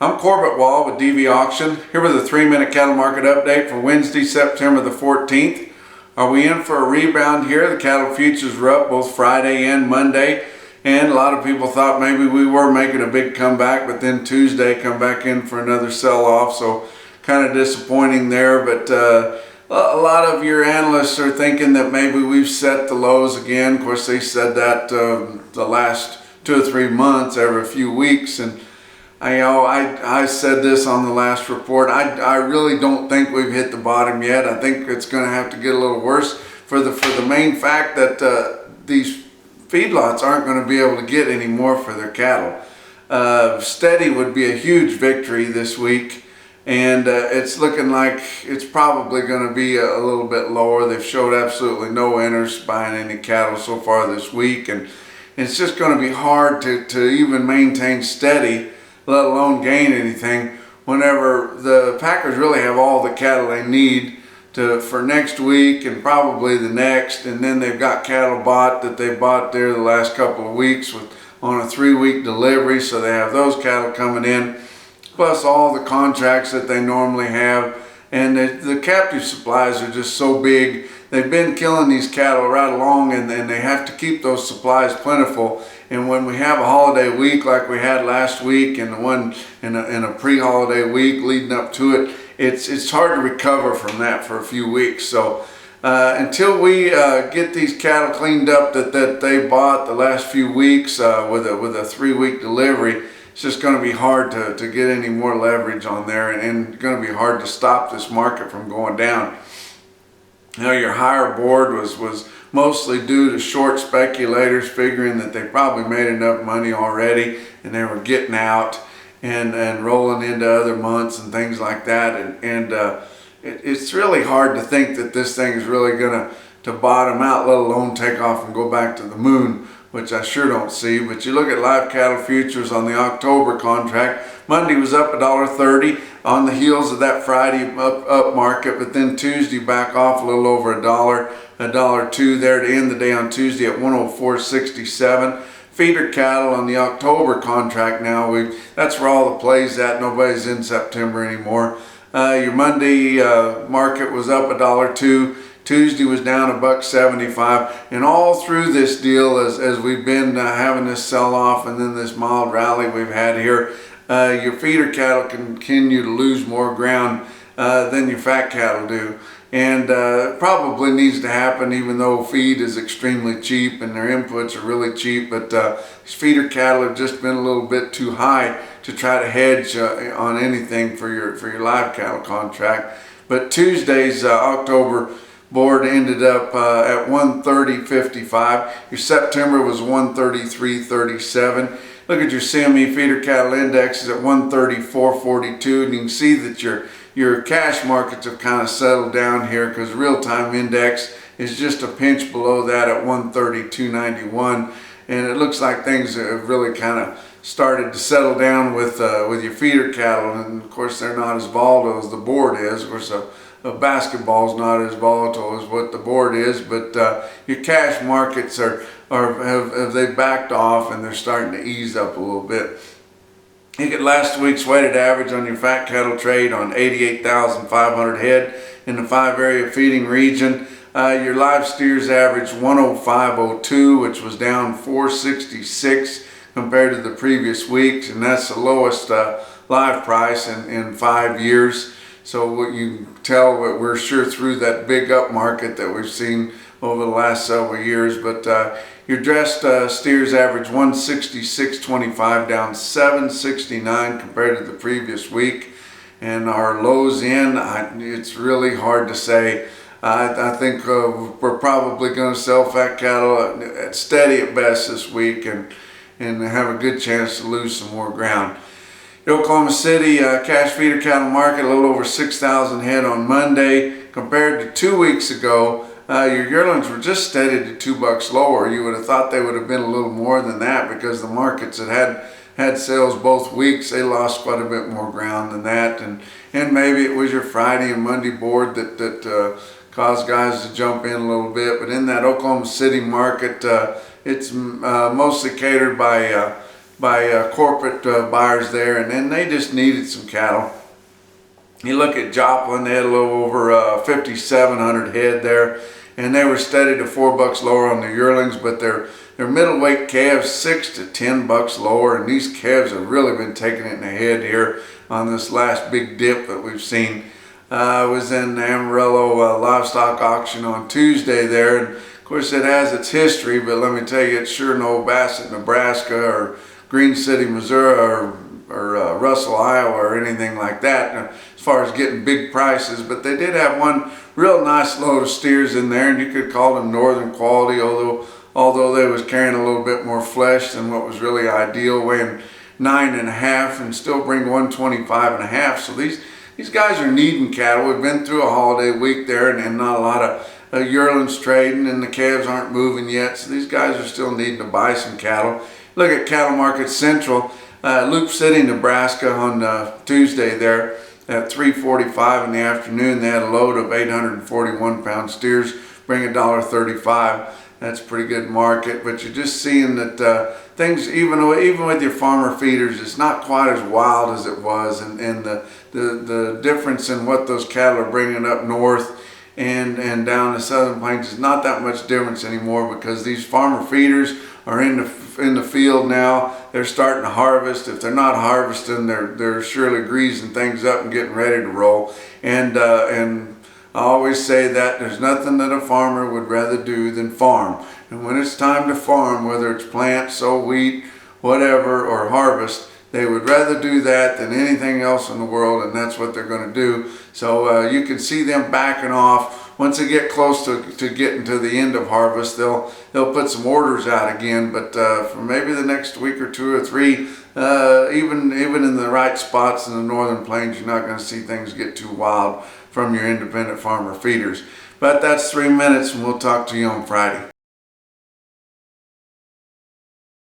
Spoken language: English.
I'm Corbett Wall with DV Auction, here with a 3-minute cattle market update for Wednesday, September the 14th. Are we in for a rebound here? The cattle futures were up both Friday and Monday, and a lot of people thought maybe we were making a big comeback, but then Tuesday come back in for another sell-off, so kind of disappointing there. But a lot of your analysts are thinking that maybe we've set the lows again. Of course, they said that the last 2 or 3 months, every few weeks, and I said this on the last report. I really don't think we've hit the bottom yet. I think it's going to have to get a little worse for the main fact that these feedlots aren't going to be able to get any more for their cattle. Steady would be a huge victory this week, and it's looking like it's probably going to be a little bit lower. They've showed absolutely no interest buying any cattle so far this week, and it's just going to be hard to even maintain steady, let alone gain anything, whenever the packers really have all the cattle they need for next week and probably the next, and then they've got cattle bought that they bought there the last couple of weeks on a 3-week delivery, so they have those cattle coming in, plus all the contracts that they normally have, and the captive supplies are just so big. They've been killing these cattle right along, and they have to keep those supplies plentiful. And when we have a holiday week like we had last week, and the one in a pre-holiday week leading up to it, it's hard to recover from that for a few weeks. So until we get these cattle cleaned up that they bought the last few weeks with a 3-week delivery, it's just going to be hard to get any more leverage on there, and going to be hard to stop this market from going down. You know, your higher board was mostly due to short speculators figuring that they probably made enough money already and they were getting out and rolling into other months and things like that. It's really hard to think that this thing is really going to bottom out, let alone take off and go back to the moon, which I sure don't see. But you look at live cattle futures on the October contract. Monday was up $1.30 on the heels of that Friday up market, but then Tuesday back off a little over $1.02 there to end the day on Tuesday at 104.67. Feeder cattle on the October contract now, that's where all the plays at. Nobody's in September anymore. Your Monday market was up $1.02. Tuesday was down $1.75, and all through this deal, as we've been having this sell-off and then this mild rally we've had here, your feeder cattle continue to lose more ground than your fat cattle do, and probably needs to happen, even though feed is extremely cheap and their inputs are really cheap. But these feeder cattle have just been a little bit too high to try to hedge on anything for your live cattle contract. But Tuesday's October board ended up at 130.55. Your September was 133.37. Look at your CME feeder cattle index is at 134.42, and you can see that your cash markets have kind of settled down here, because real-time index is just a pinch below that at 132.91, and it looks like things have really kind of started to settle down with your feeder cattle. And of course they're not as volatile as the board is. Of course basketball is not as volatile as what the board is, but your cash markets have they backed off, and they're starting to ease up a little bit. You get last week's weighted average on your fat cattle trade on 88,500 head in the 5-area feeding region. Your live steers averaged 105.02, which was down 466 compared to the previous weeks, and that's the lowest live price in 5 years. So what you tell, we're sure through that big up market that we've seen over the last several years. But your dressed steers average 166.25, down 769 compared to the previous week. And our lows in, it's really hard to say. I think we're probably going to sell fat cattle at steady at best this week, and have a good chance to lose some more ground. Oklahoma City cash feeder cattle market, a little over 6,000 head on Monday. Compared to 2 weeks ago, your yearlings were just steady to $2 lower. You would have thought they would have been a little more than that, because the markets that had sales both weeks, they lost quite a bit more ground than that. And maybe it was your Friday and Monday board that caused guys to jump in a little bit. But in that Oklahoma City market, it's mostly catered by corporate buyers there, and then they just needed some cattle. You look at Joplin, they had a little over 5,700 head there, and they were steady to $4 lower on the yearlings, but their middleweight calves $6 to $10 lower, and these calves have really been taking it in the head here on this last big dip that we've seen. I was in the Amarillo livestock auction on Tuesday there, and of course it has its history, but let me tell you, it's sure no Bassett, Nebraska, or Green City, Missouri, or Russell, Iowa, or anything like that as far as getting big prices. But they did have one real nice load of steers in there, and you could call them northern quality, although they was carrying a little bit more flesh than what was really ideal, weighing 9.5 and still bring 125.5. So these guys are needing cattle. We've been through a holiday week there, and not a lot of yearlings trading, and the calves aren't moving yet, so these guys are still needing to buy some cattle. Look at Cattle Market Central, Loop City, Nebraska on Tuesday there at 3:45 in the afternoon. They had a load of 841-pound steers, bring $1.35. That's a pretty good market, but you're just seeing that things, even with your farmer feeders, it's not quite as wild as it was, and the difference in what those cattle are bringing up north and down the southern plains is not that much difference anymore, because these farmer feeders are in the field now. They're starting to harvest. If they're not harvesting, they're surely greasing things up and getting ready to roll. And I always say that there's nothing that a farmer would rather do than farm. And when it's time to farm, whether it's plant, sow wheat, whatever, or harvest, they would rather do that than anything else in the world, and that's what they're going to do. So you can see them backing off. Once they get close to getting to the end of harvest, they'll put some orders out again. But for maybe the next week or two or three, even in the right spots in the northern plains, you're not going to see things get too wild from your independent farmer feeders. But that's 3 minutes, and we'll talk to you on Friday.